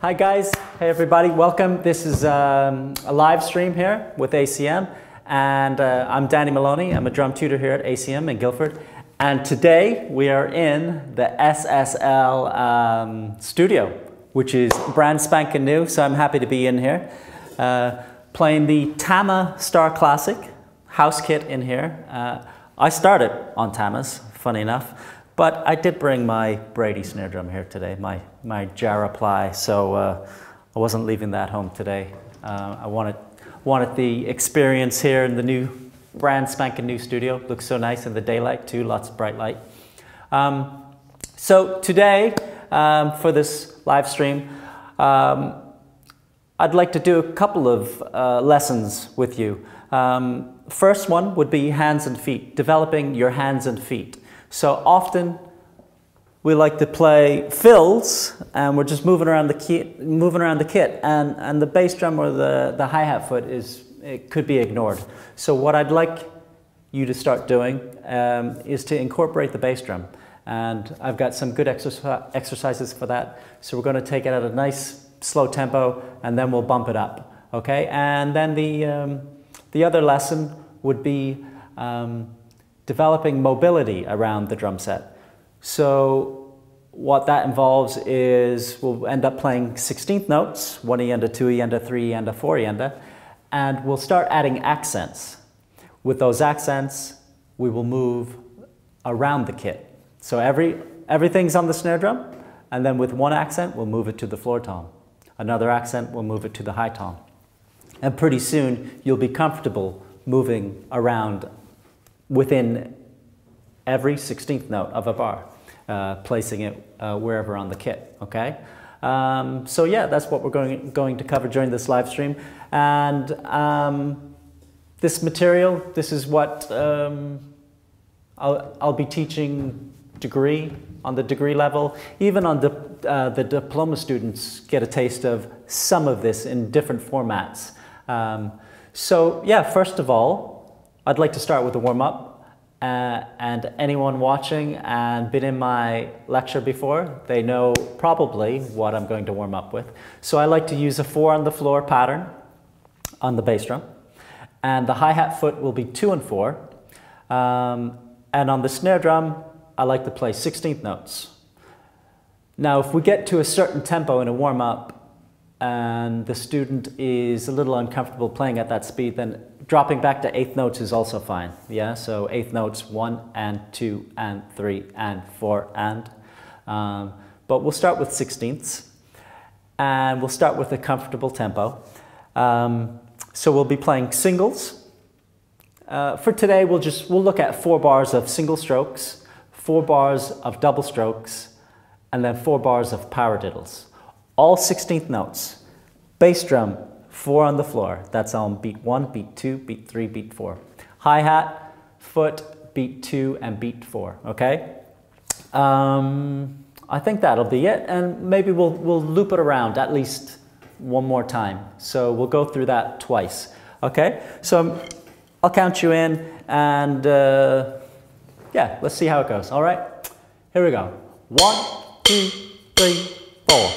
Hi guys, hey everybody, welcome. This is a live stream here with ACM, and I'm Danny Mullowney. I'm a drum tutor here at ACM in Guildford, and today we are in the SSL studio, which is brand spanking new, so I'm happy to be in here. Playing the Tama Star Classic house kit in here. I started on Tamas, funny enough, but I did bring my Brady snare drum here today, my Jarrah ply, so I wasn't leaving that home today. I wanted the experience here in the new brand spanking new studio. Looks so nice in the daylight too, lots of bright light. So today, for this live stream, I'd like to do a couple of lessons with you. First one would be hands and feet, developing your hands and feet. So often we like to play fills, and we're just moving around the kit, and the bass drum or the hi-hat foot could be ignored. So what I'd like you to start doing is to incorporate the bass drum, and I've got some good exercises for that. So we're going to take it at a nice slow tempo, and then we'll bump it up. Okay, and then the other lesson would be developing mobility around the drum set. So what that involves is we'll end up playing 16th notes, 1 ienda, 2 ienda, 3 ienda, 4 ienda, and we'll start adding accents. With those accents, we will move around the kit. So everything's on the snare drum, and then with one accent, we'll move it to the floor tom. Another accent, we'll move it to the high tom. And pretty soon, you'll be comfortable moving around within every 16th note of a bar, placing it wherever on the kit, okay? So yeah, that's what we're going to cover during this live stream. And this material, this is what I'll be teaching on the degree level. Even on the diploma students get a taste of some of this in different formats. So yeah, first of all, I'd like to start with a warm-up. And anyone watching and been in my lecture before, they know probably what I'm going to warm up with. So I like to use a 4 on the floor pattern on the bass drum. And the hi-hat foot will be 2 and 4. And on the snare drum, I like to play 16th notes. Now, if we get to a certain tempo in a warm-up and the student is a little uncomfortable playing at that speed, then dropping back to 8th notes is also fine. Yeah, so 8th notes, 1 and 2 and 3 and 4 and. But we'll start with 16ths, and we'll start with a comfortable tempo. So we'll be playing singles. For today, we'll look at 4 bars of single strokes, 4 bars of double strokes, and then 4 bars of paradiddles. All 16th notes. Bass drum, 4 on the floor. That's on beat 1, beat 2, beat 3, beat 4. Hi-hat, foot, beat 2, and beat 4. Okay? I think that'll be it, and maybe we'll loop it around at least one more time. So we'll go through that twice. Okay? So I'll count you in, and yeah, let's see how it goes. All right? Here we go. 1, 2, 3, 4.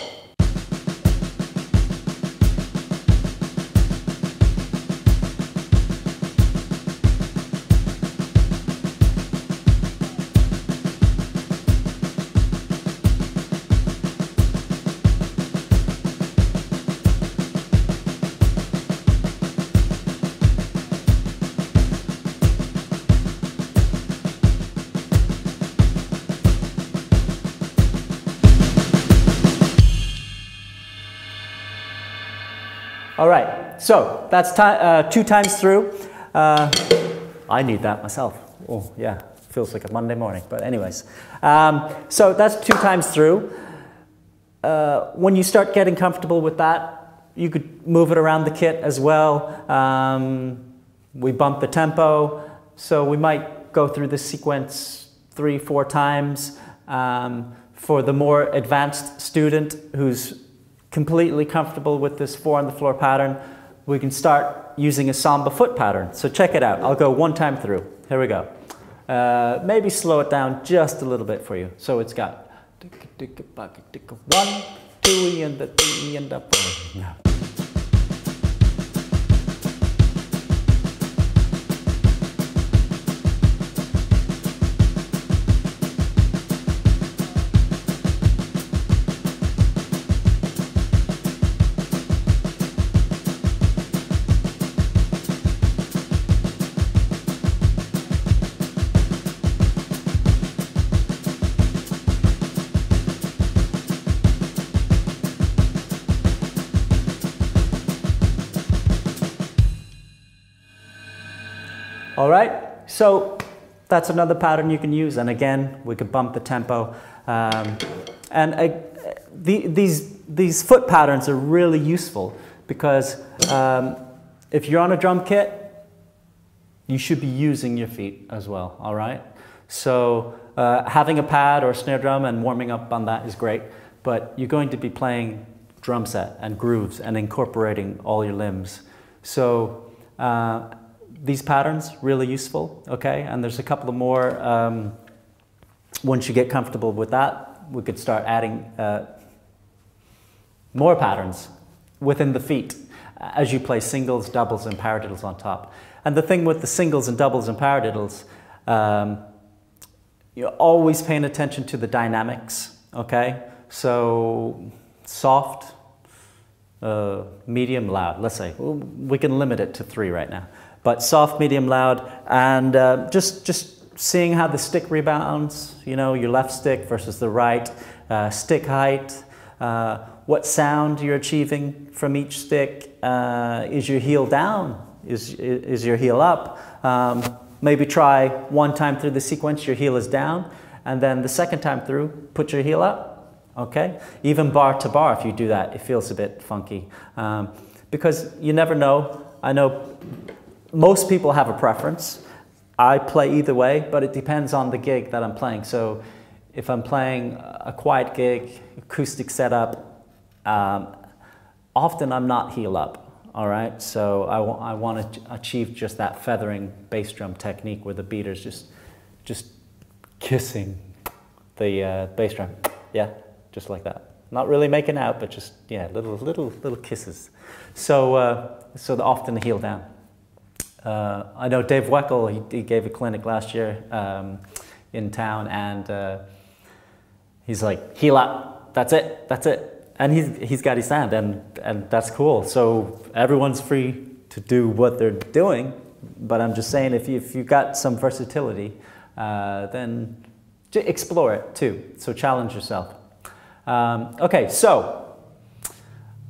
All right, so that's 2 times through. I need that myself. Oh, yeah, feels like a Monday morning, but anyways. So that's 2 times through. When you start getting comfortable with that, you could move it around the kit as well. We bump the tempo, so we might go through this sequence 3-4 times. For the more advanced student who's completely comfortable with this 4 on the floor pattern, we can start using a samba foot pattern. So check it out. I'll go 1 time through. Here we go. Maybe slow it down just a little bit for you. So it's got 1, 2 and 3 and 4. All right, so that's another pattern you can use, and again, we could bump the tempo. These foot patterns are really useful because if you're on a drum kit, you should be using your feet as well, all right? So having a pad or a snare drum and warming up on that is great, but you're going to be playing drum set and grooves and incorporating all your limbs. So these patterns, really useful, okay? And there's a couple of more, once you get comfortable with that, we could start adding more patterns within the feet as you play singles, doubles, and paradiddles on top. And the thing with the singles and doubles and paradiddles, you're always paying attention to the dynamics, okay? So soft, medium, loud, let's say. We can limit it to 3 right now. But soft, medium, loud, and just seeing how the stick rebounds, you know, your left stick versus the right, stick height, what sound you're achieving from each stick. Is your heel down? Is your heel up? Maybe try one time through the sequence, your heel is down, and then the second time through, put your heel up, okay? Even bar to bar, if you do that, it feels a bit funky. Because you never know. I know most people have a preference. I play either way, but it depends on the gig that I'm playing. So if I'm playing a quiet gig, acoustic setup, often I'm not heel up. All right, so I want to achieve just that feathering bass drum technique where the beater's just kissing the bass drum. Yeah, just like that. Not really making out, but just, yeah, little kisses. So often the heel down. I know Dave Weckel, he gave a clinic last year in town, and he's like, heel up, that's it. And he's got his sound, and that's cool. So everyone's free to do what they're doing, but I'm just saying if you've got some versatility, then explore it too. So challenge yourself. Okay, so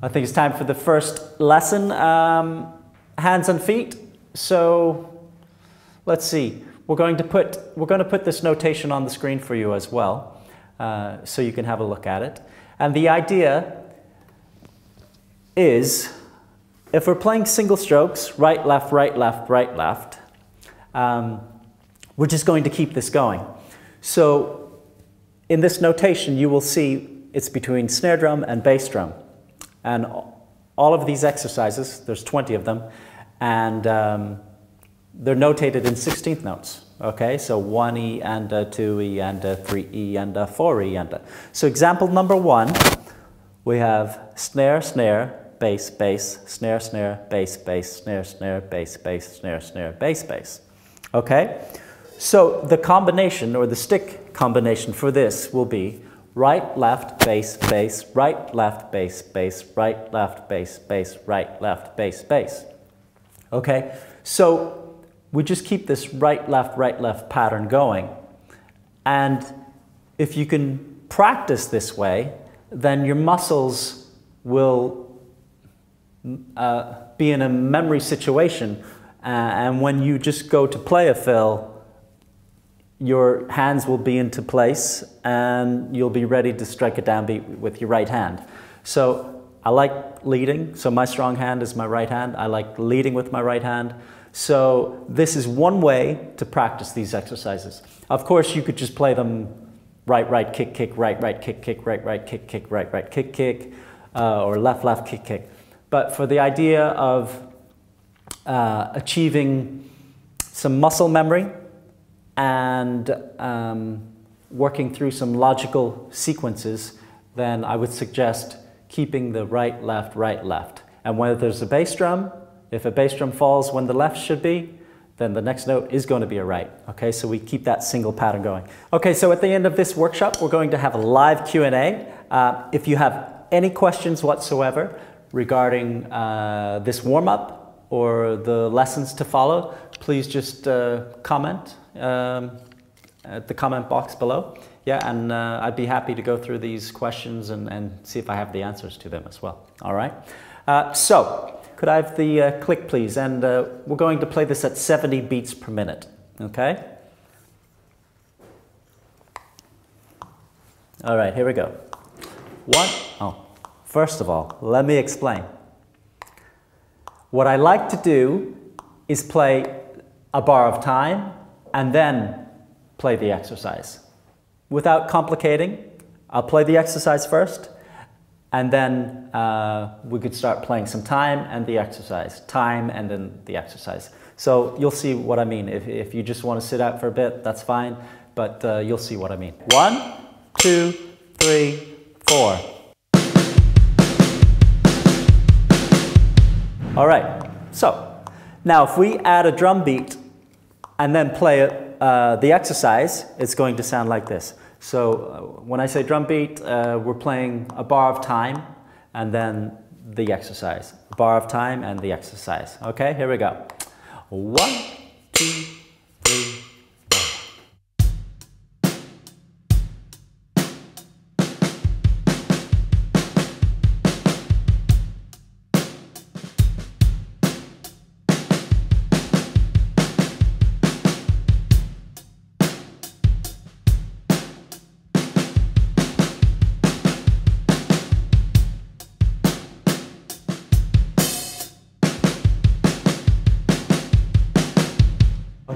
I think it's time for the first lesson. Hands and feet. So let's see. We're going to put this notation on the screen for you as well, so you can have a look at it. And the idea is, if we're playing single strokes, right, left, right, left, right, left, we're just going to keep this going. So in this notation, you will see it's between snare drum and bass drum. And all of these exercises, there's 20 of them, and they're notated in 16th notes. Okay, so 1E and 2E and 3E and 4E and so example number 1, we have snare, snare, bass, bass, snare, snare, bass, bass, snare, snare, bass, bass, snare, snare, bass, bass. Okay, so the combination or the stick combination for this will be right, left, bass, bass, right, left, bass, bass, right, left, bass, bass, right, left, bass, bass. Okay, so we just keep this right, left pattern going. And if you can practice this way, then your muscles will be in a memory situation. And when you just go to play a fill, your hands will be into place and you'll be ready to strike a downbeat with your right hand. So I like leading, so my strong hand is my right hand. I like leading with my right hand. So this is one way to practice these exercises. Of course, you could just play them right, right, kick, kick, right, right, kick, kick, right, right, kick, kick, right, right, kick, kick, or left, left, kick, kick. But for the idea of achieving some muscle memory and working through some logical sequences, then I would suggest keeping the right, left, right, left. And whether there's a bass drum, if a bass drum falls when the left should be, then the next note is going to be a right. Okay, so we keep that single pattern going. Okay, so at the end of this workshop, we're going to have a live Q&A. If you have any questions whatsoever regarding this warm-up or the lessons to follow, please just comment at the comment box below. Yeah, and I'd be happy to go through these questions and see if I have the answers to them as well. All right, so could I have the click, please? And we're going to play this at 70 beats per minute, okay? All right, here we go. First of all, let me explain. What I like to do is play a bar of time and then play the exercise. Without complicating, I'll play the exercise first, and then we could start playing some time and the exercise. Time and then the exercise. So you'll see what I mean. If you just want to sit out for a bit, that's fine, but you'll see what I mean. 1, 2, 3, 4. All right, so now if we add a drum beat and then play the exercise, it's going to sound like this. So when I say drum beat, we're playing a bar of time and then the exercise. A bar of time and the exercise. Okay, here we go. 1, 2, 3, 4.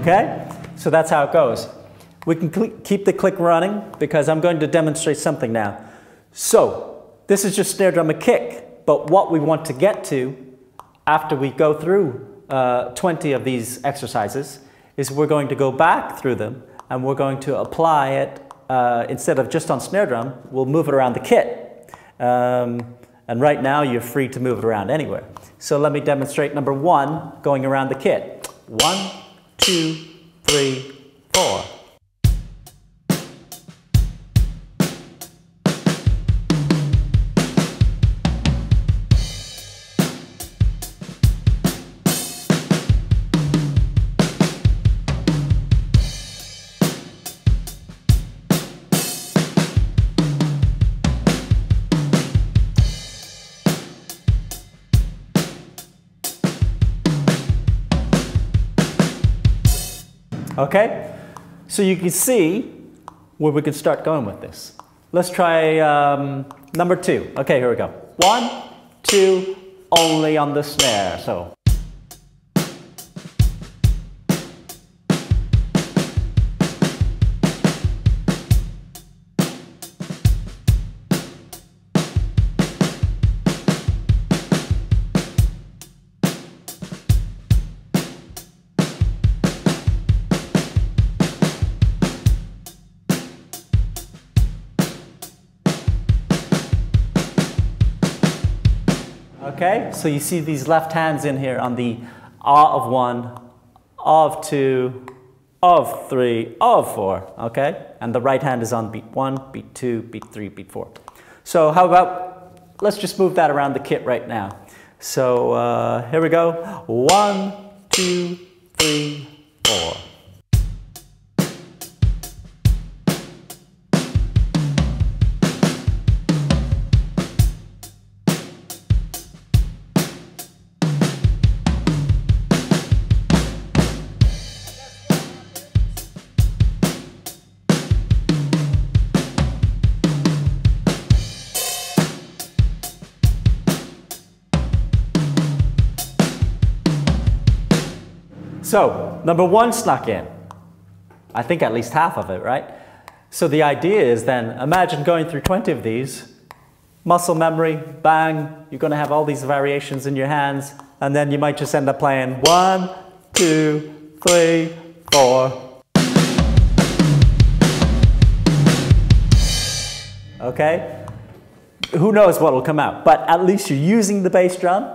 Okay, so that's how it goes. We can keep the click running because I'm going to demonstrate something now. So this is just snare drum and kick, but what we want to get to after we go through 20 of these exercises is we're going to go back through them and we're going to apply it instead of just on snare drum, we'll move it around the kit. And right now you're free to move it around anywhere. So let me demonstrate number 1 going around the kit. 1, 2, 3, 4. Okay, so you can see where we could start going with this. Let's try number 2. Okay, here we go. 1, 2, only on the snare. So. Okay, so you see these left hands in here on the ah of 1, of 2, of 3, of 4, okay? And the right hand is on beat 1, beat 2, beat 3, beat 4. So how about, let's just move that around the kit right now. So here we go. 1, 2, 3, 4. So, number 1 snuck in. I think at least half of it, right? So the idea is then, imagine going through 20 of these, muscle memory, bang, you're going to have all these variations in your hands, and then you might just end up playing 1, 2, 3, 4. Okay? Who knows what will come out, but at least you're using the bass drum,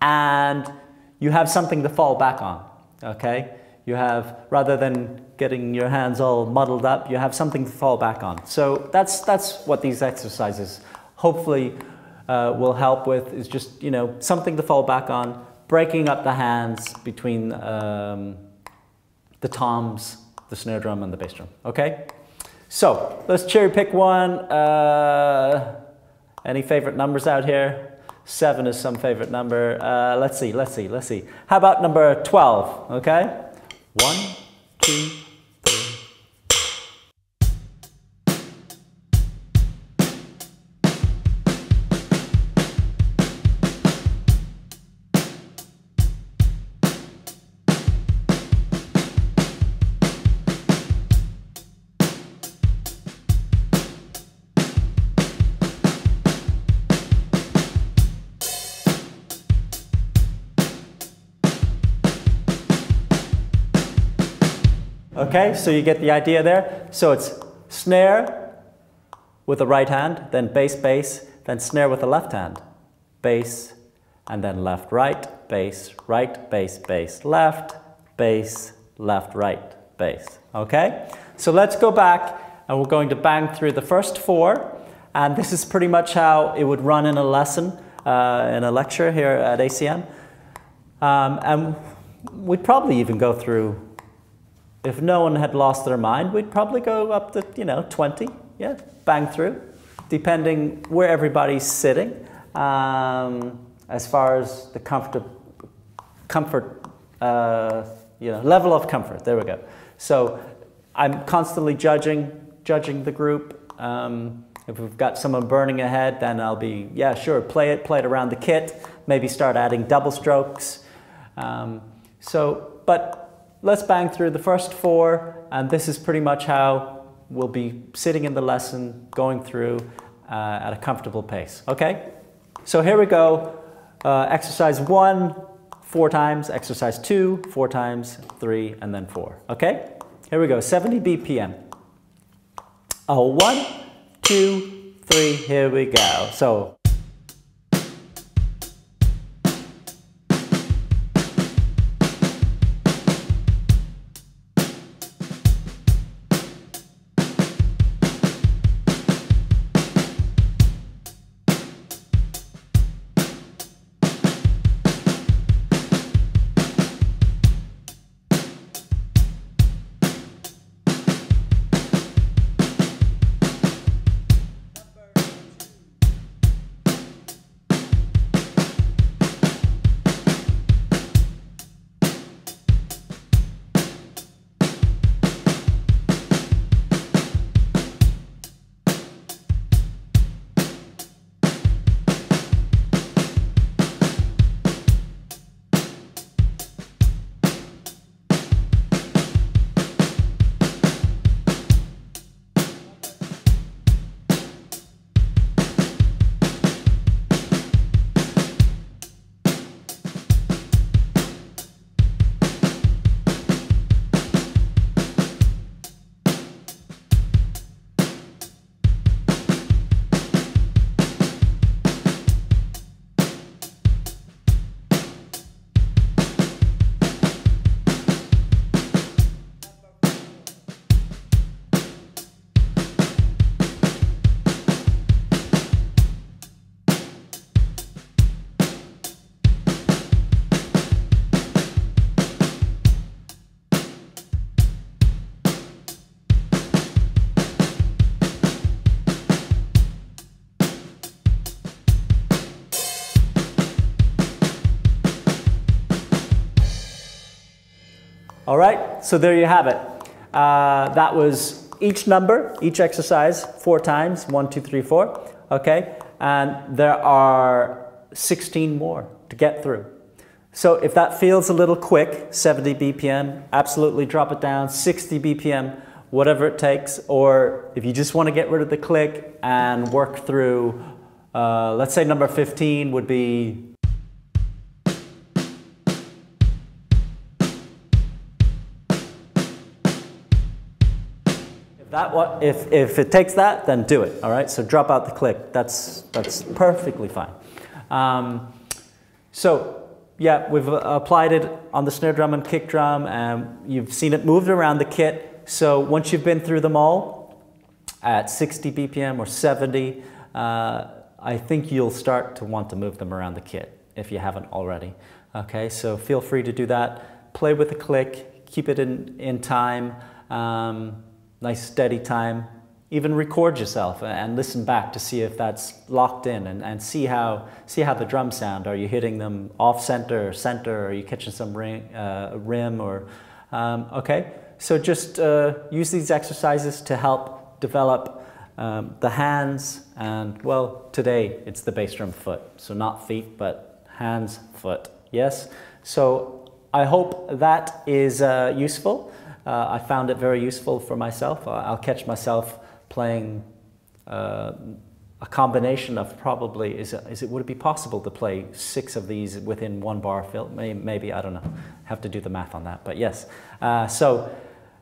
and you have something to fall back on. Okay, you have, rather than getting your hands all muddled up, you have something to fall back on. So that's what these exercises hopefully will help with, is just, you know, something to fall back on, breaking up the hands between the toms, the snare drum and the bass drum. Okay, so let's cherry pick one. Any favorite numbers out here? 7 is some favorite number. Let's see. How about number 12, okay? 1, 2, 3. Okay, so you get the idea there. So it's snare with the right hand, then bass, bass, then snare with the left hand. Bass, and then left, right, bass, bass, left, right, bass. Okay? So let's go back and we're going to bang through the first four. And this is pretty much how it would run in a lesson, in a lecture here at ACM. And we'd probably even go through, if no one had lost their mind, we'd probably go up to, 20, yeah, bang through, depending where everybody's sitting, as far as the level of comfort, there we go. So I'm constantly judging the group. If we've got someone burning ahead, then I'll be, yeah, sure, play it around the kit, maybe start adding double strokes. But let's bang through the first four, and this is pretty much how we'll be sitting in the lesson, going through at a comfortable pace, okay? So here we go. Exercise 1, 4 times, exercise 2, 4 times, 3, and then 4, okay? Here we go, 70 BPM. Oh, 1, 2, 3, here we go. So. All right, so there you have it. That was each number, each exercise, 4 times, 1, 2, 3, 4, okay? And there are 16 more to get through. So if that feels a little quick, 70 BPM, absolutely drop it down, 60 BPM, whatever it takes, or if you just want to get rid of the click and work through, let's say number 15 would be if it takes that, then do it, all right? So drop out the click. That's perfectly fine. So yeah, we've applied it on the snare drum and kick drum, and you've seen it moved around the kit. So once you've been through them all at 60 BPM or 70, I think you'll start to want to move them around the kit if you haven't already. Okay, so feel free to do that. Play with the click, keep it in time. Nice steady time. Even record yourself and listen back to see if that's locked in, and see how the drums sound. Are you hitting them off center or center? Are you catching some rim or okay? So just use these exercises to help develop the hands, and well, today it's the bass drum foot. So not feet, but hands, foot. Yes. So I hope that is useful. I found it very useful for myself. I'll catch myself playing a combination of probably, would it be possible to play 6 of these within 1 bar fill? Maybe, I don't know. Have to do the math on that, but yes. So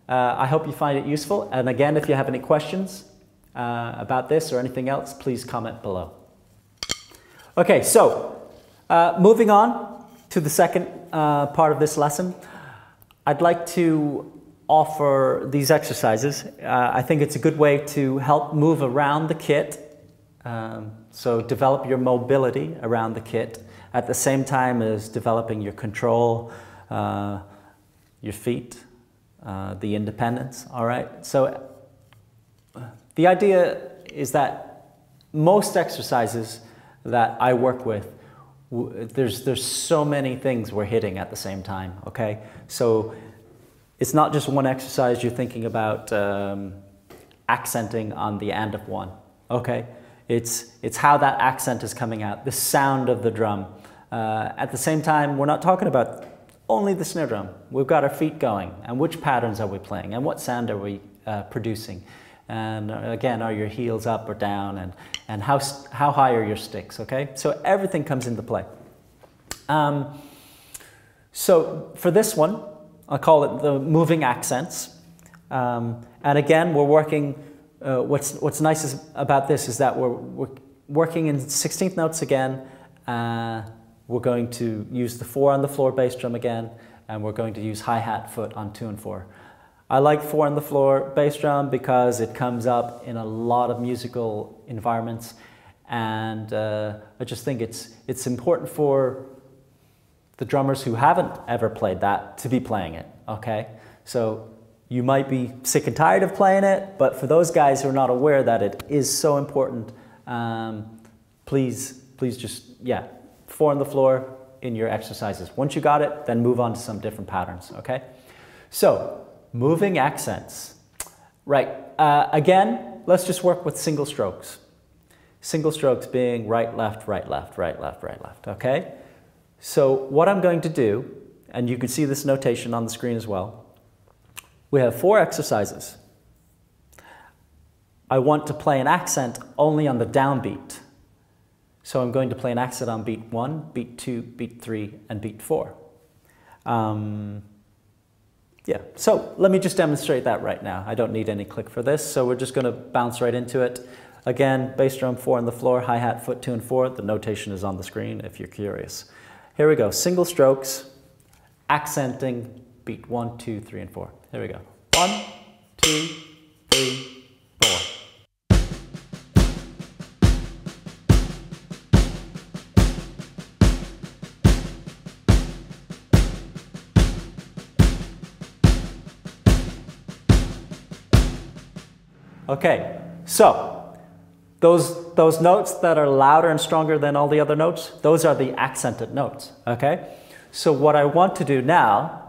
I hope you find it useful. And again, if you have any questions about this or anything else, please comment below. Okay, so moving on to the second part of this lesson, I'd like to offer these exercises. I think it's a good way to help move around the kit, so develop your mobility around the kit at the same time as developing your control, your feet, the independence, all right? So the idea is that most exercises that I work with, there's so many things we're hitting at the same time, okay? So it's not just one exercise you're thinking about accenting on the end of one, okay? It's how that accent is coming out, the sound of the drum. At the same time, we're not talking about only the snare drum. We've got our feet going, and which patterns are we playing, and what sound are we producing? And again, are your heels up or down, and how high are your sticks, okay? So everything comes into play. So for this one, I'll call it the moving accents. And again, we're working, what's nice about this is that we're working in 16th notes again. We're going to use the 4 on the floor bass drum again, and we're going to use hi-hat foot on 2 and 4. I like 4 on the floor bass drum because it comes up in a lot of musical environments, and I just think it's important for the drummers who haven't ever played that to be playing it, okay? So you might be sick and tired of playing it, but for those guys who are not aware that it is so important, please just, yeah, 4 on the floor in your exercises. Once you got it, then move on to some different patterns, okay? So, moving accents. Right, again, let's just work with single strokes. Single strokes being right, left, right, left, right, left, right, left, okay? So what I'm going to do, and you can see this notation on the screen as well, we have 4 exercises. I want to play an accent only on the downbeat. So I'm going to play an accent on beat 1, beat 2, beat 3, and beat 4. Yeah, so let me just demonstrate that right now. I don't need any click for this, so we're just going to bounce right into it. Again, bass drum 4 on the floor, hi-hat foot 2 and 4. The notation is on the screen if you're curious. Here we go, single strokes, accenting beat 1, 2, 3, and 4. Here we go. 1, 2, 3, 4. Okay, so those notes that are louder and stronger than all the other notes, those are the accented notes, okay? So what I want to do now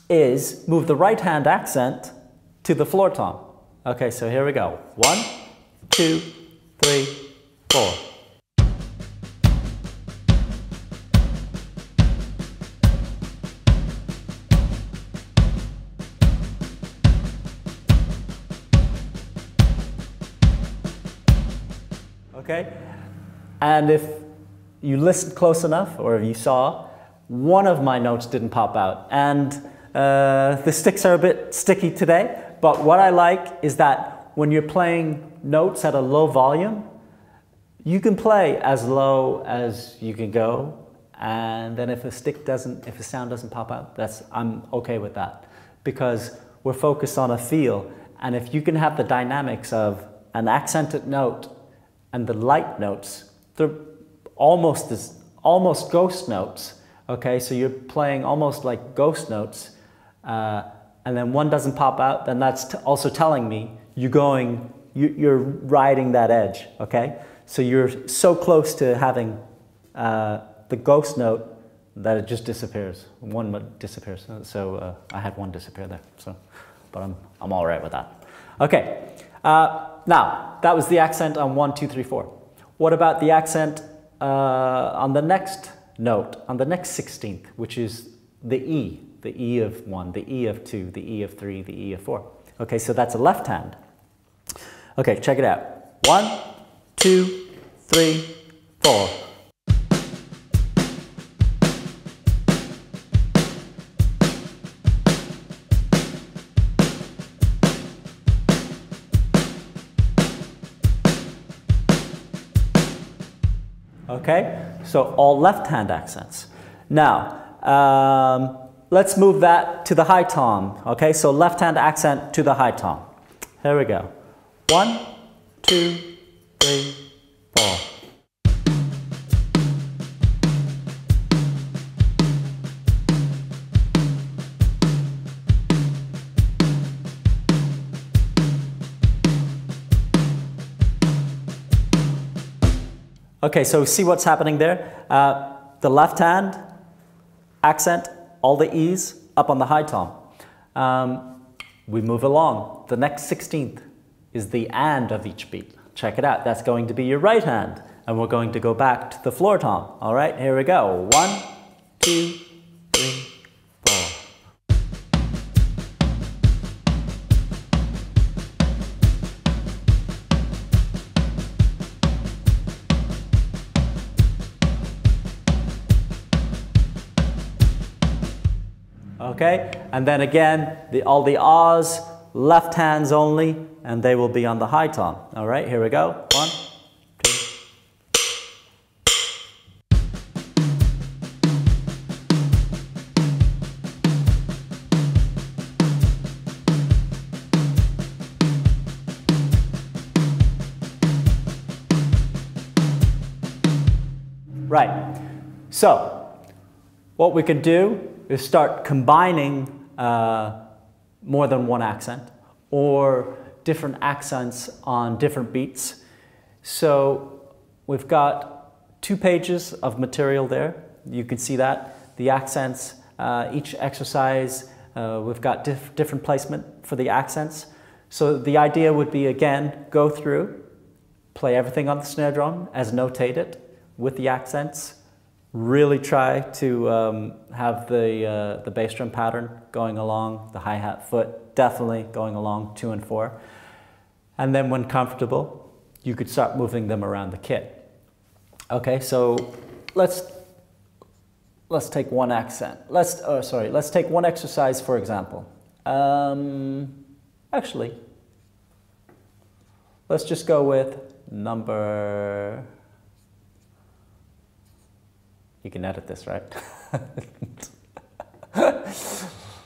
is move the right hand accent to the floor tom. Okay, so here we go. 1, 2, 3, 4. Okay, and if you listened close enough, or if you saw, one of my notes didn't pop out, and the sticks are a bit sticky today, but what I like is that when you're playing notes at a low volume, you can play as low as you can go, and then if a sound doesn't pop out, I'm okay with that, because we're focused on a feel, and if you can have the dynamics of an accented note and the light notes, they're almost ghost notes, okay? So you're playing almost like ghost notes, and then one doesn't pop out, then that's also telling me you're riding that edge, okay? So you're so close to having the ghost note that it just disappears. One disappears, so I had one disappear there, so, but I'm all right with that. Okay. Now, that was the accent on 1, 2, 3, 4. What about the accent on the next note, on the next 16th, which is the E of 1, the E of 2, the E of 3, the E of 4. Okay, so that's a left hand. Okay, check it out. 1, 2, 3, 4. Okay, so all left hand accents. Now, let's move that to the high tom. Okay, so left hand accent to the high tom. Here we go. 1, 2, 3, 4. Okay, so see what's happening there? The left hand accent, all the E's up on the high tom. We move along. The next 16th is the and of each beat. Check it out. That's going to be your right hand. And we're going to go back to the floor tom. All right, here we go. 1, 2, 3, 4. Okay, and then again, all the ahs, left hands only, and they will be on the high tom. All right, here we go. 1, 2. Right, so what we can do is start combining more than one accent or different accents on different beats. So we've got 2 pages of material there. You can see that. The accents, each exercise, we've got different placement for the accents. So the idea would be, again, go through, play everything on the snare drum as notated with the accents. Really try to have the bass drum pattern going along, the hi-hat foot definitely going along 2 and 4. And then when comfortable, you could start moving them around the kit. Okay, so let's take one accent. Let's take one exercise, for example. Actually, let's just go with number... You can edit this, right?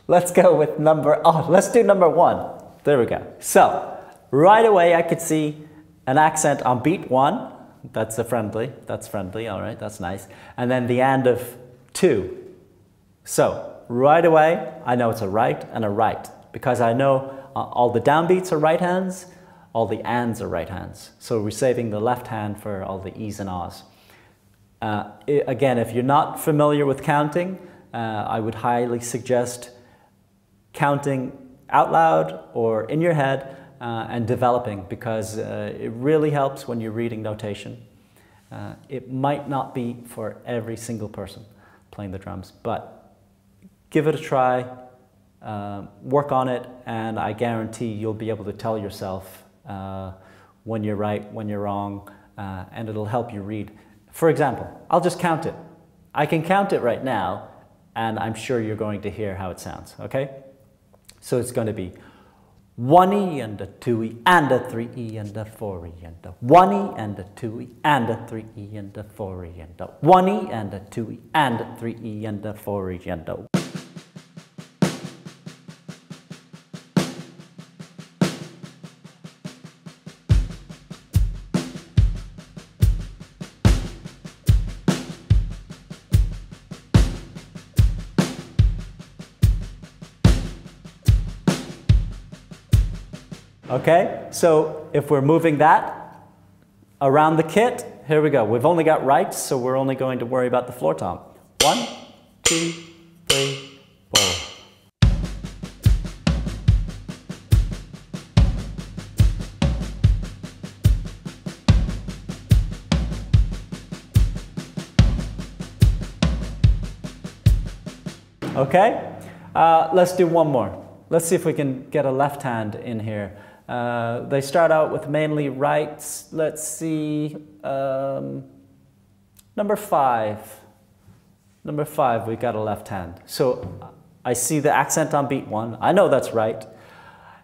Let's go with let's do number 1. There we go. So, right away I could see an accent on beat 1. That's friendly, all right, that's nice. And then the and of 2. So, right away, I know it's a right and a right, because I know all the downbeats are right hands, all the ands are right hands. So we're saving the left hand for all the E's and Ahs. Again, if you're not familiar with counting, I would highly suggest counting out loud or in your head and developing, because it really helps when you're reading notation. It might not be for every single person playing the drums, but give it a try, work on it, and I guarantee you'll be able to tell yourself when you're right, when you're wrong, and it'll help you read. For example, I'll just count it. I can count it right now, and I'm sure you're going to hear how it sounds, okay? So it's going to be 1E and a 2E and a 3E and a 4E and a 1E and a 2E and a 3E and a 4E and a 1E and a 2E and a 3E and a 4E and a... Okay, so if we're moving that around the kit, here we go. We've only got rights, so we're only going to worry about the floor tom. 1, 2, 3, 4. Okay, let's do one more. Let's see if we can get a left hand in here. They start out with mainly rights. Let's see, number 5. Number 5, we got a left hand. So I see the accent on beat 1. I know that's right.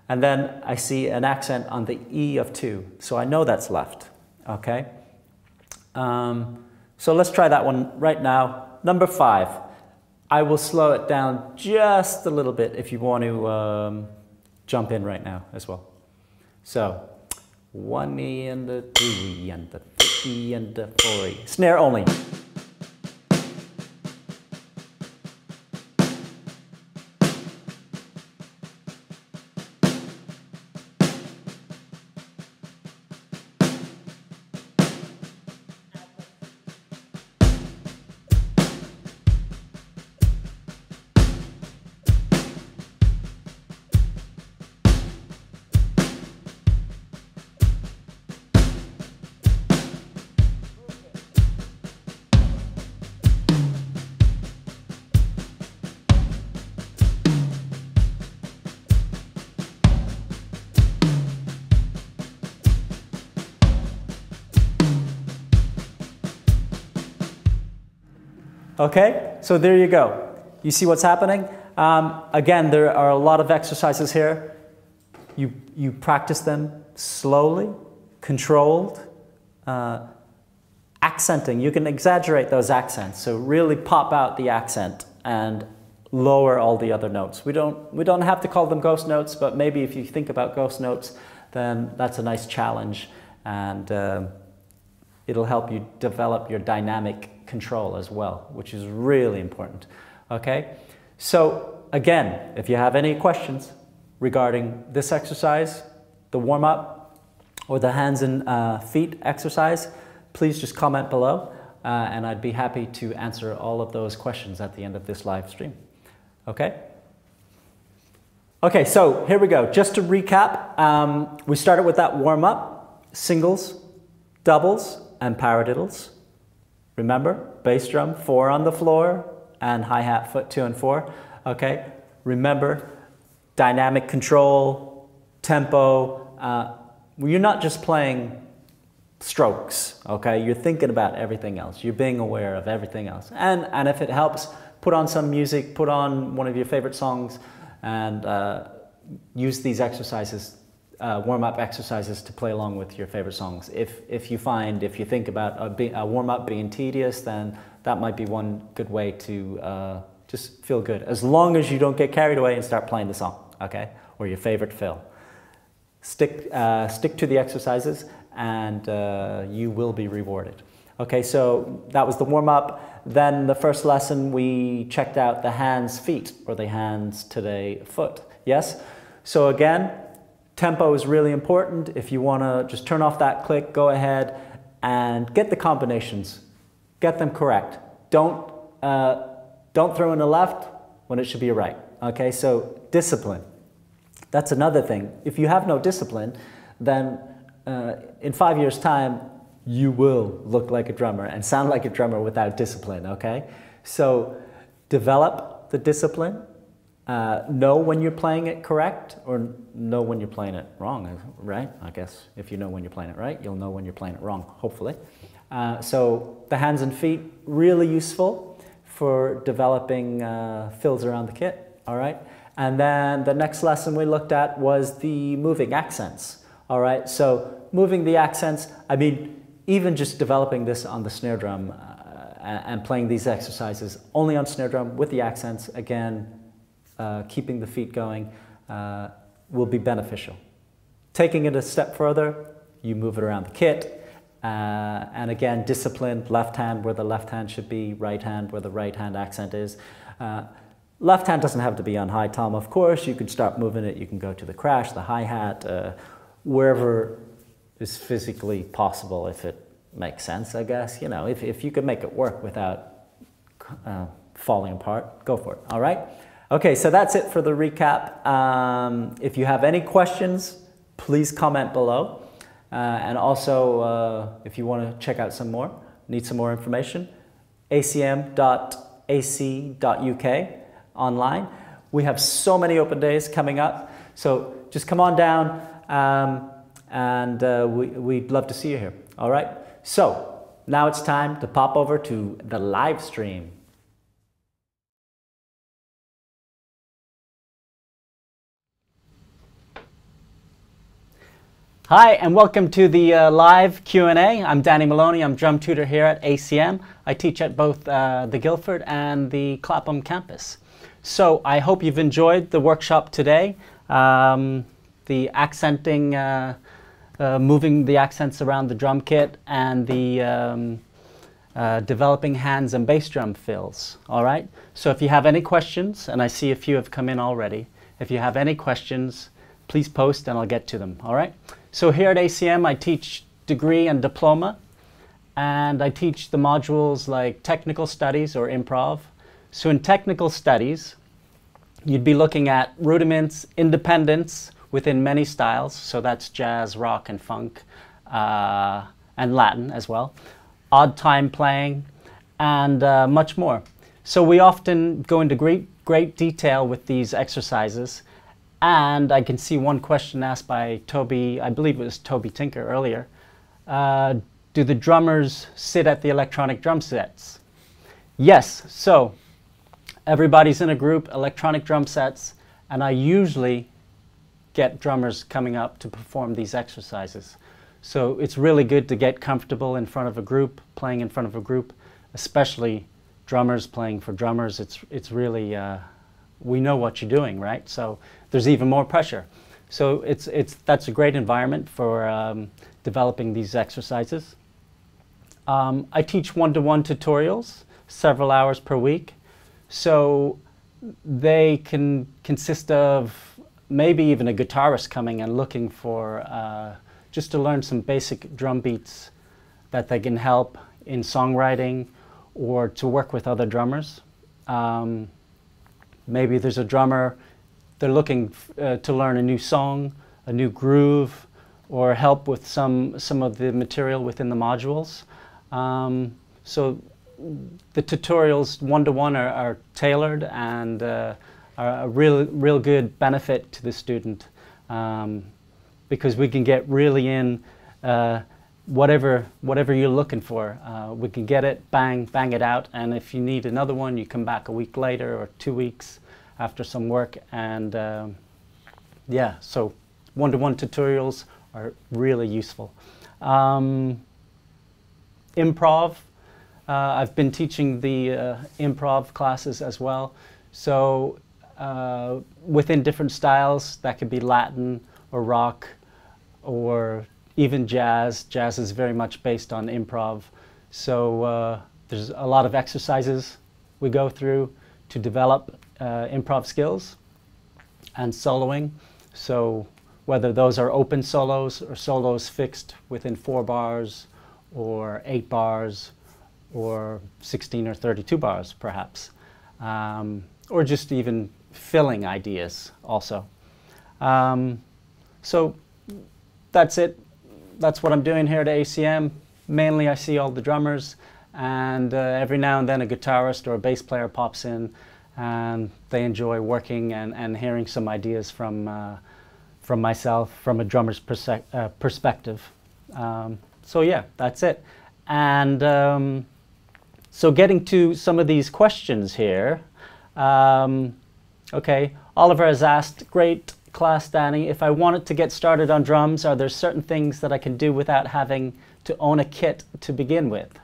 And then I see an accent on the E of 2. So I know that's left, okay? So let's try that one right now. Number 5. I will slow it down just a little bit if you want to jump in right now as well. So 1 and a 2 and a 3 and a 4. Snare only. Okay, so there you go. You see what's happening? Again, there are a lot of exercises here. You practice them slowly, controlled, accenting. You can exaggerate those accents, so really pop out the accent and lower all the other notes. We don't have to call them ghost notes, but maybe if you think about ghost notes, then that's a nice challenge, and it'll help you develop your dynamic control as well, which is really important. Okay, so again, if you have any questions regarding this exercise, the warm-up, or the hands and feet exercise, please just comment below, and I'd be happy to answer all of those questions at the end of this live stream. Okay? Okay, so here we go. Just to recap, we started with that warm-up, singles, doubles, and paradiddles. Remember, bass drum, 4 on the floor, and hi-hat, foot 2 and 4. Okay, remember, dynamic control, tempo. You're not just playing strokes, okay? You're thinking about everything else. You're being aware of everything else. And if it helps, put on some music, put on one of your favorite songs, and use these exercises, warm-up exercises, to play along with your favorite songs. If you think about a warm-up being tedious, then that might be one good way to just feel good, as long as you don't get carried away and start playing the song, okay, or your favorite fill. Stick to the exercises, and you will be rewarded. Okay, so that was the warm-up. Then the first lesson, we checked out the hands, feet, or the hands to the foot. Yes? So again, tempo is really important. If you want to just turn off that click, go ahead and get the combinations. Get them correct. Don't throw in a left when it should be a right. Okay, so discipline. That's another thing. If you have no discipline, then in 5 years' time, you will look like a drummer and sound like a drummer without discipline, okay? So develop the discipline. Know when you're playing it correct, or know when you're playing it wrong, right? I guess if you know when you're playing it right, you'll know when you're playing it wrong, hopefully. So the hands and feet, really useful for developing fills around the kit, all right? And then the next lesson we looked at was the moving accents, all right? So moving the accents, I mean, even just developing this on the snare drum and playing these exercises only on snare drum with the accents, again, keeping the feet going will be beneficial. Taking it a step further, you move it around the kit, and again, discipline, left hand where the left hand should be, right hand where the right hand accent is. Left hand doesn't have to be on high tom, of course. You can start moving it, you can go to the crash, the hi-hat, wherever is physically possible, if it makes sense, I guess. You know, if you can make it work without falling apart, go for it, all right? Okay, so that's it for the recap. If you have any questions, please comment below. And also, if you want to check out some more, need some more information, acm.ac.uk online. We have so many open days coming up, so just come on down, and we'd love to see you here, all right? So now it's time to pop over to the live stream. Hi, and welcome to the live Q&A. I'm Danny Mullowney. I'm drum tutor here at ACM. I teach at both the Guildford and the Clapham campus. So I hope you've enjoyed the workshop today. The accenting, moving the accents around the drum kit, and the developing hands and bass drum fills. All right. So if you have any questions, and I see a few have come in already, if you have any questions, please post and I'll get to them. All right. So here at ACM, I teach degree and diploma, and I teach the modules like technical studies or improv. So in technical studies, you'd be looking at rudiments, independence within many styles. So that's jazz, rock, and funk, and Latin as well. Odd time playing, and much more. So we often go into great detail with these exercises. And I can see one question asked by Toby, I believe it was Toby Tinker earlier. Do the drummers sit at the electronic drum sets? Yes, so everybody's in a group, electronic drum sets, and I usually get drummers coming up to perform these exercises. So it's really good to get comfortable in front of a group, playing in front of a group, especially drummers playing for drummers. It's really, we know what you're doing, right? So there's even more pressure. So that's a great environment for developing these exercises. I teach one-to-one tutorials, several hours per week. So they can consist of maybe even a guitarist coming and looking for just to learn some basic drum beats that they can help in songwriting or to work with other drummers. Maybe there's a drummer, they're looking to learn a new song, a new groove, or help with some of the material within the modules. So the tutorials one-to-one are tailored and are a real good benefit to the student, because we can get really in whatever you're looking for. We can get it, bang it out, and if you need another one, you come back a week later or 2 weeks after some work. And yeah, so one-to-one tutorials are really useful. Improv, I've been teaching the improv classes as well. So within different styles, that could be Latin or rock or even jazz. Jazz is very much based on improv. So there's a lot of exercises we go through to develop improv skills and soloing. So whether those are open solos or solos fixed within 4 bars or 8 bars or 16 or 32 bars perhaps, or just even filling ideas also. So that's it. That's what I'm doing here at ACM. Mainly I see all the drummers, and every now and then a guitarist or a bass player pops in, and they enjoy working and hearing some ideas from myself, from a drummer's perspective. So yeah, that's it. And so getting to some of these questions here. Okay, Oliver has asked, great class, Danny. If I wanted to get started on drums, are there certain things that I can do without having to own a kit to begin with?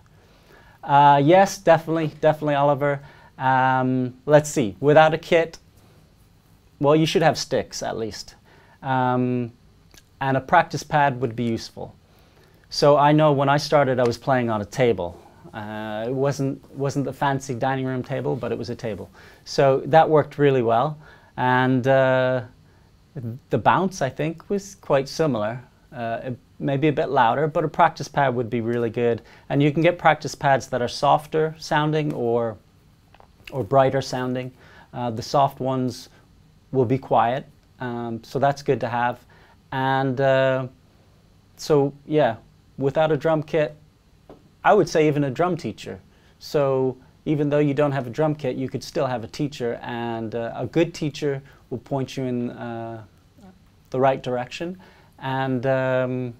Yes, definitely, Oliver. Let's see, without a kit, well, you should have sticks at least. And a practice pad would be useful. So I know when I started, I was playing on a table. It wasn't the fancy dining room table, but it was a table. So that worked really well. And the bounce, I think, was quite similar. Maybe a bit louder, but a practice pad would be really good. And you can get practice pads that are softer sounding or brighter sounding. The soft ones will be quiet, so that's good to have. And so yeah, without a drum kit, I would say even a drum teacher. So even though you don't have a drum kit, you could still have a teacher, and a good teacher will point you in the right direction. And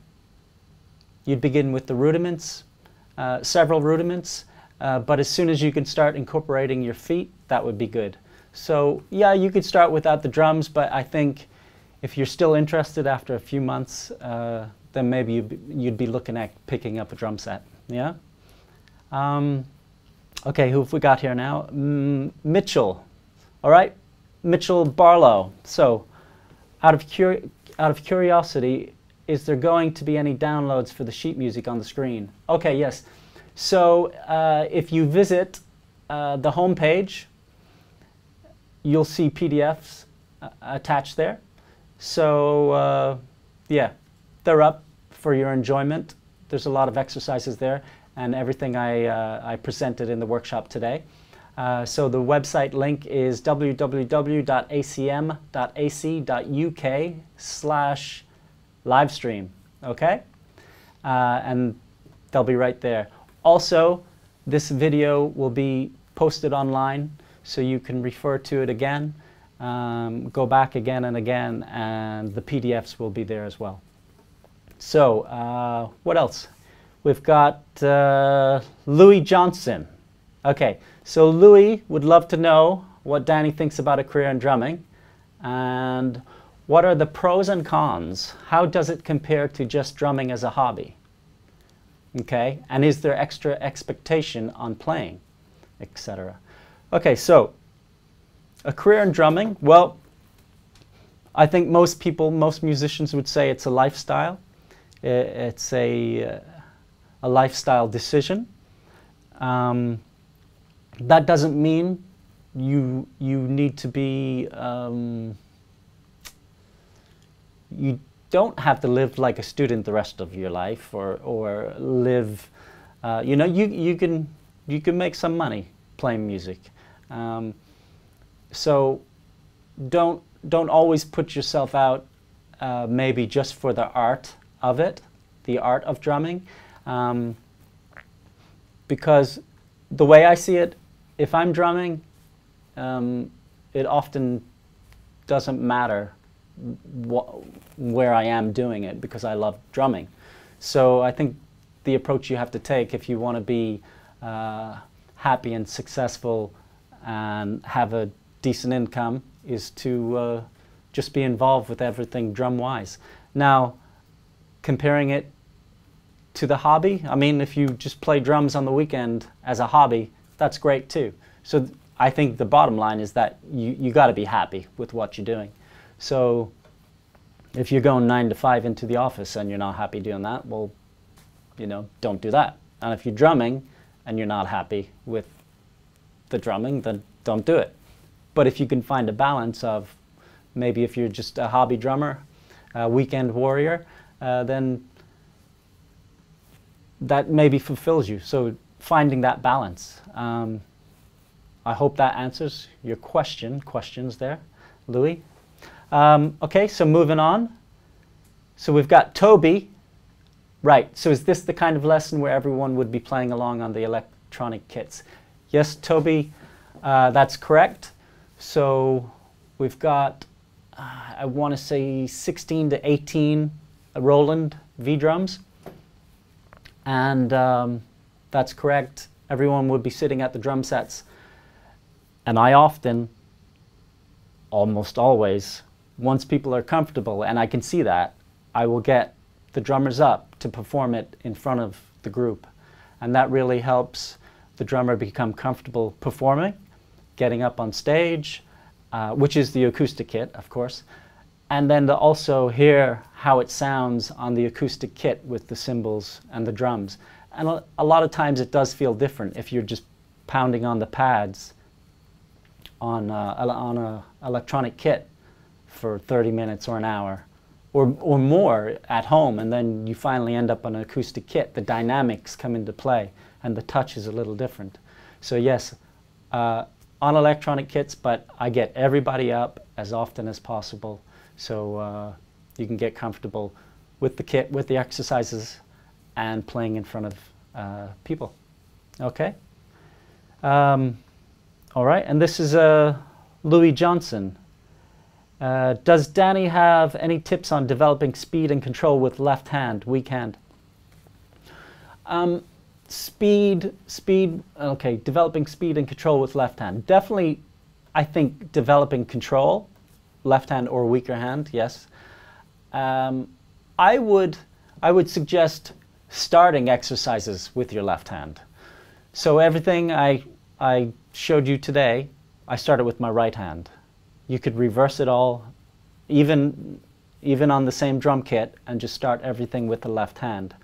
you'd begin with the rudiments, several rudiments, but as soon as you can start incorporating your feet, that would be good. So yeah, you could start without the drums, but I think if you're still interested after a few months, then maybe you'd be looking at picking up a drum set. Yeah. Okay, who have we got here now? Mitchell. All right, Mitchell Barlow. So, out of curiosity, is there going to be any downloads for the sheet music on the screen? Okay, yes. So, if you visit the home page, you'll see PDFs attached there. So, yeah, they're up for your enjoyment. There's a lot of exercises there, and everything I presented in the workshop today. So the website link is www.acm.ac.uk/livestream, okay? And they'll be right there. Also, this video will be posted online, so you can refer to it again, go back again and again, and the PDFs will be there as well. So, what else? We've got Louis Johnson. Okay, so Louis would love to know what Danny thinks about a career in drumming, and what are the pros and cons? How does it compare to just drumming as a hobby? Okay, and is there extra expectation on playing, etc.? Okay, so a career in drumming, well, I think most musicians would say it's a lifestyle. It's a lifestyle decision. That doesn't mean you need to be, you don't have to live like a student the rest of your life, or live, you know, you can make some money playing music. So don't always put yourself out maybe just for the art of it, the art of drumming, because the way I see it, if I'm drumming, it often doesn't matter where I am doing it, because I love drumming. So I think the approach you have to take if you want to be happy and successful and have a decent income is to just be involved with everything drum-wise. Now, comparing it to the hobby, I mean, if you just play drums on the weekend as a hobby, that's great too. So I think the bottom line is that you got to be happy with what you're doing. So if you're going 9 to 5 into the office and you're not happy doing that, well, you know, don't do that. And if you're drumming and you're not happy with the drumming, then don't do it. But if you can find a balance of, maybe if you're just a hobby drummer, a weekend warrior, then that maybe fulfills you. So finding that balance. I hope that answers your questions there, Louis. Okay, so moving on. So we've got Toby. Right, so is this the kind of lesson where everyone would be playing along on the electronic kits? Yes, Toby, that's correct. So we've got, I want to say 16 to 18 Roland V-drums. And that's correct. Everyone would be sitting at the drum sets. And I often, almost always, once people are comfortable, and I can see that, I will get the drummers up to perform it in front of the group. And that really helps the drummer become comfortable performing, getting up on stage, which is the acoustic kit, of course, and then to also hear how it sounds on the acoustic kit with the cymbals and the drums. And a lot of times it does feel different if you're just pounding on the pads on a electronic kit for 30 minutes or an hour or more at home, and then you finally end up on an acoustic kit. The dynamics come into play and the touch is a little different. So yes, on electronic kits, but I get everybody up as often as possible so you can get comfortable with the kit, with the exercises, and playing in front of people. Okay? All right, and this is Louis Johnson. Does Danny have any tips on developing speed and control with left hand, weak hand? Speed, okay, developing speed and control with left hand. Definitely, I think developing control, left hand or weaker hand, yes. I would I would suggest starting exercises with your left hand. So everything I showed you today, I started with my right hand. You could reverse it all, even on the same drum kit, and just start everything with the left hand.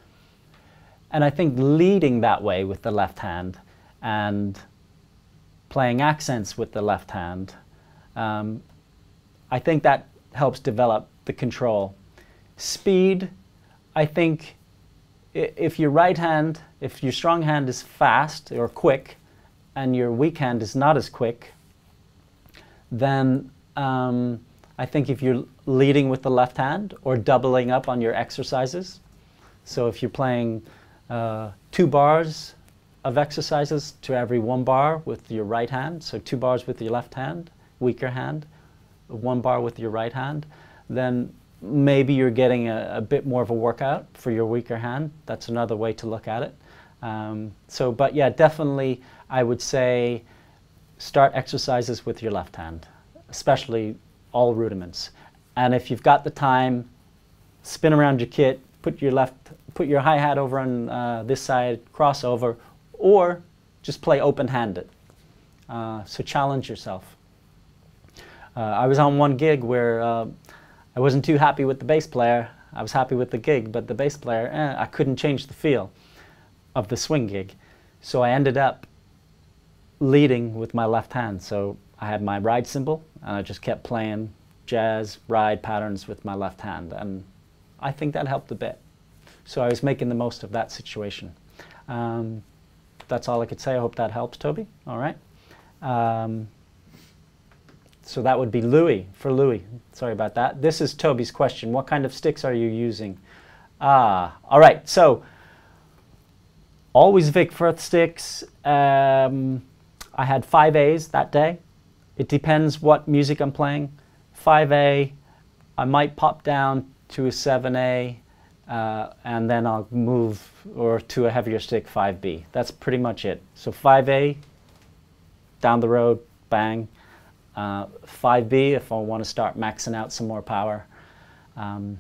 And I think leading that way with the left hand and playing accents with the left hand, I think that helps develop the control. Speed, I think if your strong hand is fast or quick and your weak hand is not as quick, then I think if you're leading with the left hand or doubling up on your exercises, so if you're playing 2 bars of exercises to every 1 bar with your right hand, so 2 bars with your left hand, weaker hand, 1 bar with your right hand, then maybe you're getting a bit more of a workout for your weaker hand. That's another way to look at it. But yeah, definitely I would say start exercises with your left hand, especially all rudiments. And if you've got the time, spin around your kit, put your hi-hat over on this side, crossover, or just play open-handed. So challenge yourself. I was on one gig where I wasn't too happy with the bass player. I was happy with the gig, but the bass player, I couldn't change the feel of the swing gig. So I ended up leading with my left hand. So I had my ride cymbal, and I just kept playing jazz ride patterns with my left hand. And I think that helped a bit. So I was making the most of that situation. That's all I could say. I hope that helps, Toby. All right. So that would be Louis, for Louis. Sorry about that. This is Toby's question. What kind of sticks are you using? All right. So always Vic Firth sticks. I had 5As that day. It depends what music I'm playing. 5A, I might pop down to a 7A, and then I'll move to a heavier stick, 5B. That's pretty much it. So 5A, down the road, bang. 5B if I want to start maxing out some more power. And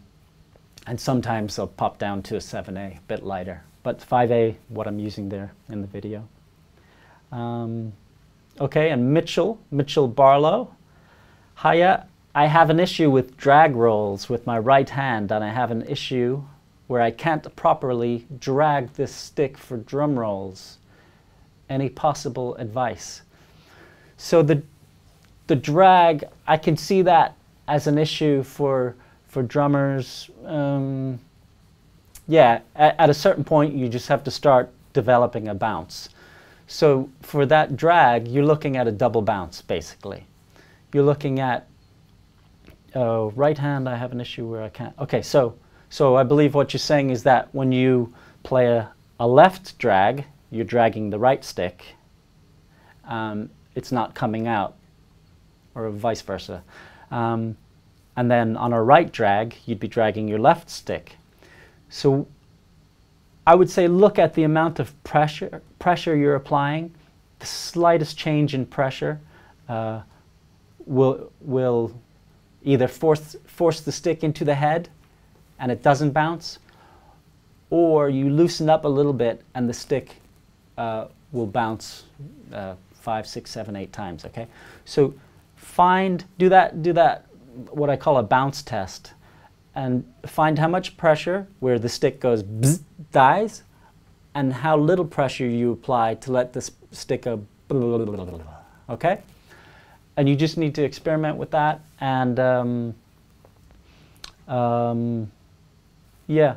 sometimes I'll pop down to a 7A, a bit lighter. But 5A, what I'm using there in the video. Okay, and Mitchell Barlow. Hiya, I have an issue with drag rolls with my right hand, and I have an issue where I can't properly drag this stick for drum rolls. Any possible advice? So the drag, I can see that as an issue for drummers. Yeah, at a certain point you just have to start developing a bounce. So for that drag, you're looking at a double bounce, basically. You're looking at, right hand, I have an issue where I can't. Okay, so I believe what you're saying is that when you play a left drag, you're dragging the right stick. It's not coming out, or vice versa. And then on a right drag, you'd be dragging your left stick. So I would say look at the amount of pressure you're applying. The slightest change in pressure will either force the stick into the head and it doesn't bounce, or you loosen up a little bit and the stick will bounce 5, 6, 7, 8 times. Okay, so do that what I call a bounce test, and find how much pressure where the stick goes bzz, dies, and how little pressure you apply to let the stick go blah, blah, blah, blah, blah, blah. Okay, and you just need to experiment with that, and yeah,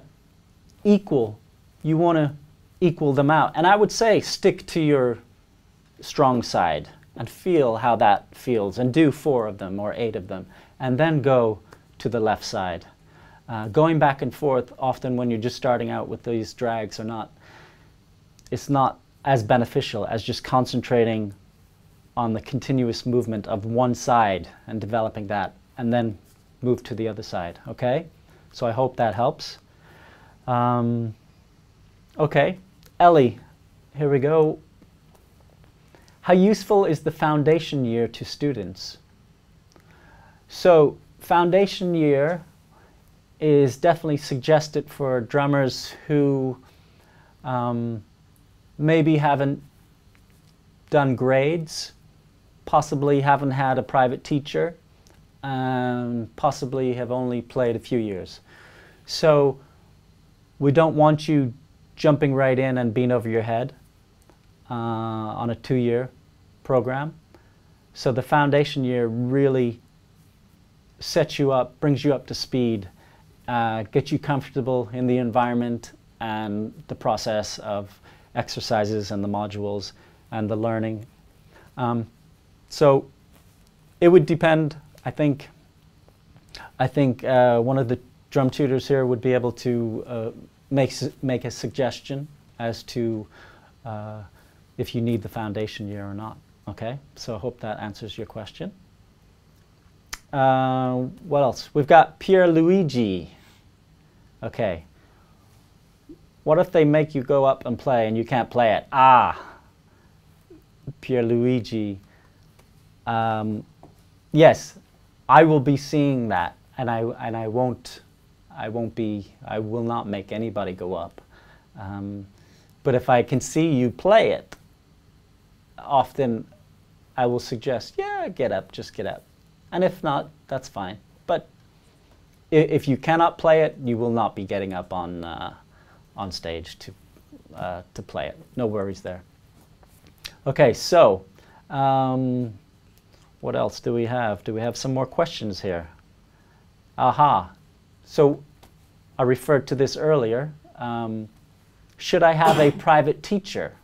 you want to equal them out, and I would say stick to your strong side and feel how that feels, and do 4 of them or 8 of them, and then go to the left side. Going back and forth often when you're just starting out with these drags it's not as beneficial as just concentrating on the continuous movement of one side and developing that, and then move to the other side. Okay, so I hope that helps. Okay, Ellie, here we go. How useful is the foundation year to students? So foundation year is definitely suggested for drummers who maybe haven't done grades, possibly haven't had a private teacher, and possibly have only played a few years. So we don't want you jumping right in and being over your head on a 2-year program. So the foundation year really sets you up, brings you up to speed, gets you comfortable in the environment and the process of exercises and the modules and the learning. So it would depend. I think one of the drum tutors here would be able to make a suggestion as to if you need the foundation year or not. Okay, so I hope that answers your question. What else? We've got Pierluigi. Okay. What if they make you go up and play and you can't play it? Ah, Pierluigi. Yes, I will be seeing that, and I will not make anybody go up. But if I can see you play it, often I will suggest, yeah, get up, just get up. And if not, that's fine. But if you cannot play it, you will not be getting up on stage to play it. No worries there. Okay, so what else do we have? Do we have some more questions here? Aha. So I referred to this earlier. Should I have a private teacher?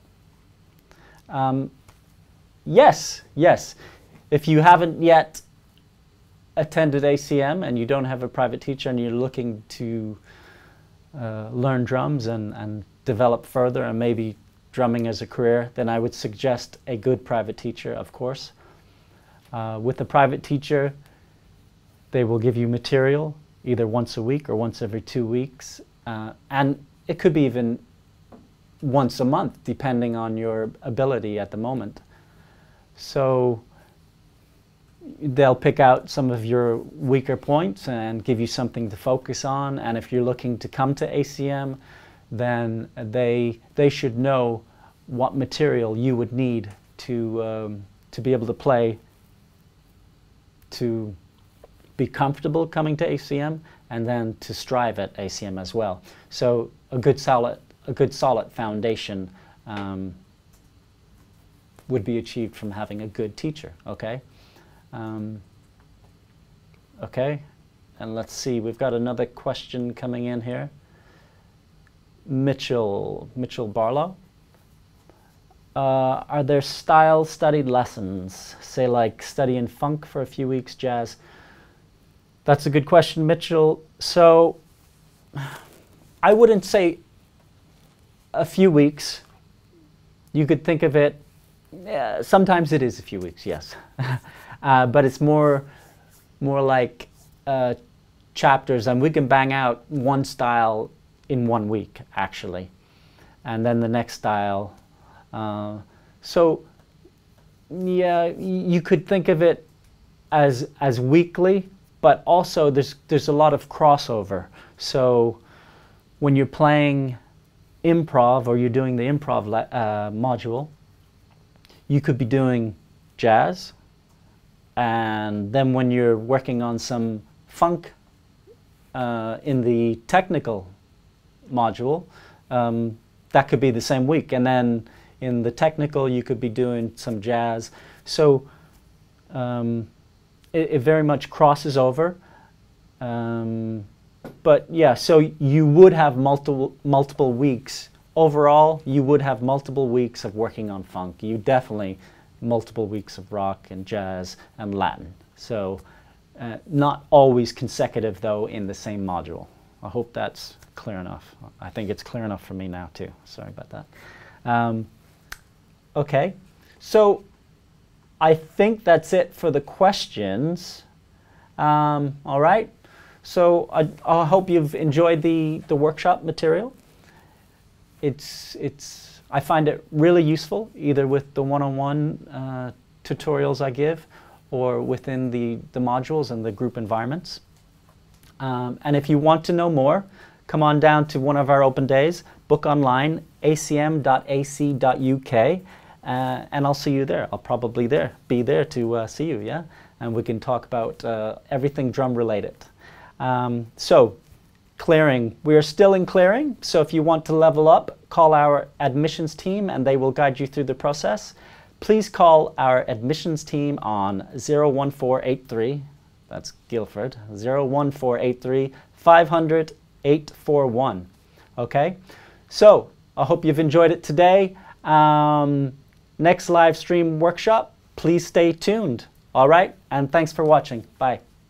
Yes, yes. If you haven't yet attended ACM and you don't have a private teacher and you're looking to learn drums and develop further and maybe drumming as a career, then I would suggest a good private teacher, of course. With a private teacher, they will give you material either once a week or once every 2 weeks. And it could be even once a month, depending on your ability at the moment. So they'll pick out some of your weaker points and give you something to focus on. And if you're looking to come to ACM, then they should know what material you would need to be able to play, to be comfortable coming to ACM, and then to strive at ACM as well. So a good solid foundation would be achieved from having a good teacher. Okay. Okay, and let's see, we've got another question coming in here. Mitchell Barlow. Are there style studied lessons, say like studying funk for a few weeks, jazz? That's a good question, Mitchell. So I wouldn't say a few weeks. You could think of it, sometimes it is a few weeks, yes. But it's more like chapters, and we can bang out one style in 1 week, actually, and then the next style. So, yeah, you could think of it as weekly, but also there's a lot of crossover. So when you're playing improv or you're doing the improv module, you could be doing jazz, and then when you're working on some funk in the technical module, that could be the same week, and then in the technical you could be doing some jazz. So it very much crosses over, but yeah, so you would have multiple weeks. Overall, you would have multiple weeks of working on funk. You definitely multiple weeks of rock and jazz and Latin. So not always consecutive, though, in the same module. I hope that's clear enough. I think it's clear enough for me now, too. Sorry about that. Okay, so I think that's it for the questions. All right, so I hope you've enjoyed the workshop material. I find it really useful, either with the one-on-one tutorials I give or within the modules and the group environments. And if you want to know more, come on down to one of our open days, book online, acm.ac.uk, and I'll see you there. I'll probably be there to see you, yeah? And we can talk about everything drum related. So, clearing. We are still in clearing, so if you want to level up, call our admissions team and they will guide you through the process. Please call our admissions team on 01483, that's Guildford, 01483 500 841. Okay, so I hope you've enjoyed it today. Next live stream workshop, please stay tuned. All right, and thanks for watching. Bye.